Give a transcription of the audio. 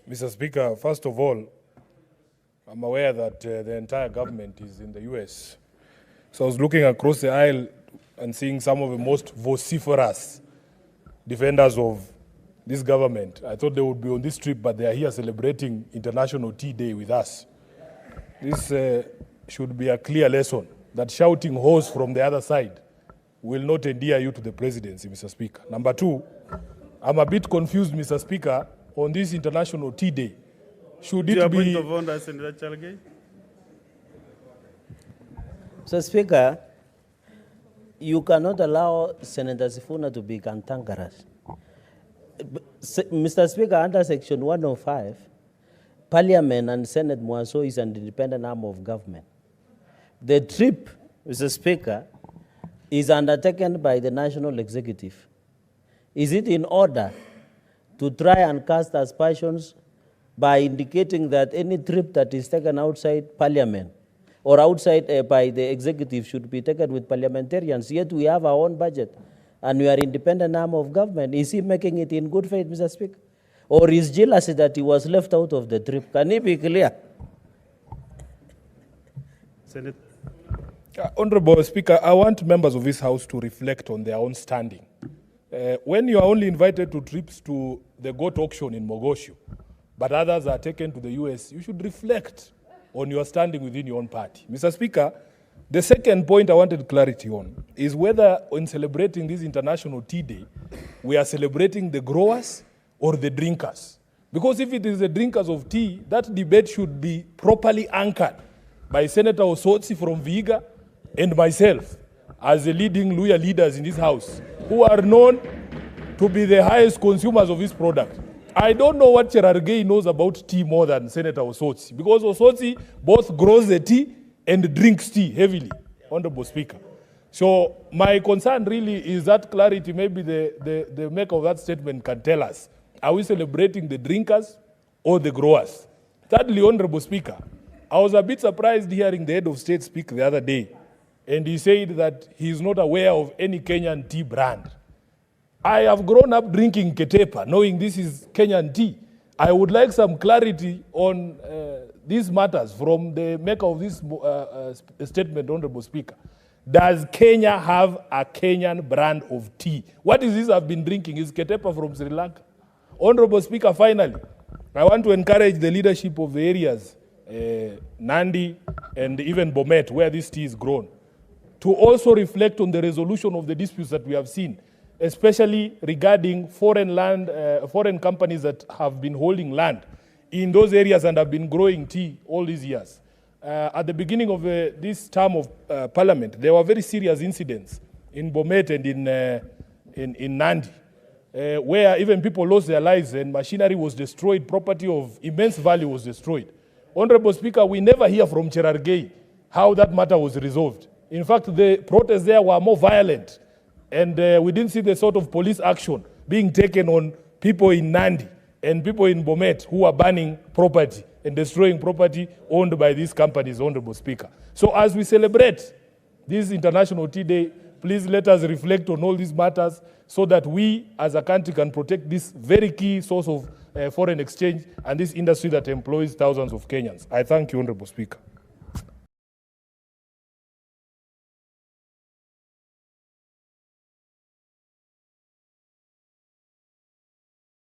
Mr. Speaker, first of all, I'm aware that the entire government is in the US. So I was looking across the aisle and seeing some of the most vociferous defenders of this government. I thought they would be on this trip, but they are here celebrating International Tea Day with us. This should be a clear lesson that shouting horse from the other side will not endear you to the presidency, Mr. Speaker. Number two, I'm a bit confused, Mr. Speaker, on this International Tea Day. Should it be... point of order, Senator Cherargei? Mr. Speaker, you cannot allow Senator SIFUNA to be cantankerous. Mr. Speaker, under Section 105, Parliament and Senate Mwaso is an independent arm of government. The trip, Mr. Speaker, is undertaken by the National Executive. Is it in order to try and cast aspersions by indicating that any trip that is taken outside Parliament or outside by the Executive should be taken with parliamentarians? Yet we have our own budget and we are independent arm of government. Is he making it in good faith, Mr. Speaker? Or is jealousy that he was left out of the trip? Can he be clear? Senate. Honorable Speaker, I want members of this House to reflect on their own standing. When you are only invited to trips to the goat auction in Mogosho, but others are taken to the US, you should reflect on your standing within your own party. Mr. Speaker, the second point I wanted clarity on is whether in celebrating this International Tea Day, we are celebrating the growers or the drinkers. Because if it is the drinkers of tea, that debate should be properly anchored by Senator Osotsi from Vihiga and myself as the leading Luya leaders in this House, who are known to be the highest consumers of this product. I don't know what Cherargei knows about tea more than Senator Osotsi, because Osotsi both grows the tea and drinks tea heavily, Honorable Speaker. So my concern really is that clarity. Maybe the maker of that statement can tell us, are we celebrating the drinkers or the growers? Thirdly, Honorable Speaker, I was a bit surprised hearing the head of state speak the other day, and he said that he is not aware of any Kenyan tea brand. I have grown up drinking Ketepa, knowing this is Kenyan tea. I would like some clarity on these matters from the maker of this statement, Honorable Speaker. Does Kenya have a Kenyan brand of tea? What is this I've been drinking? Is Ketepa from Sri Lanka? Honorable Speaker, finally, I want to encourage the leadership of the areas, Nandi and even Bomet, where this tea is grown, to also reflect on the resolution of the disputes that we have seen, especially regarding foreign companies that have been holding land in those areas and have been growing tea all these years. At the beginning of this term of Parliament, there were very serious incidents in Bomet and in Nandi, where even people lost their lives and machinery was destroyed, property of immense value was destroyed. Honorable Speaker, we never hear from Cherargei how that matter was resolved. In fact, the protests there were more violent, and we didn't see the sort of police action being taken on people in Nandi and people in Bomet who are burning property and destroying property owned by these companies, Honorable Speaker. So as we celebrate this International Tea Day, please let us reflect on all these matters so that we as a country can protect this very key source of foreign exchange and this industry that employs thousands of Kenyans. I thank you, Honorable Speaker.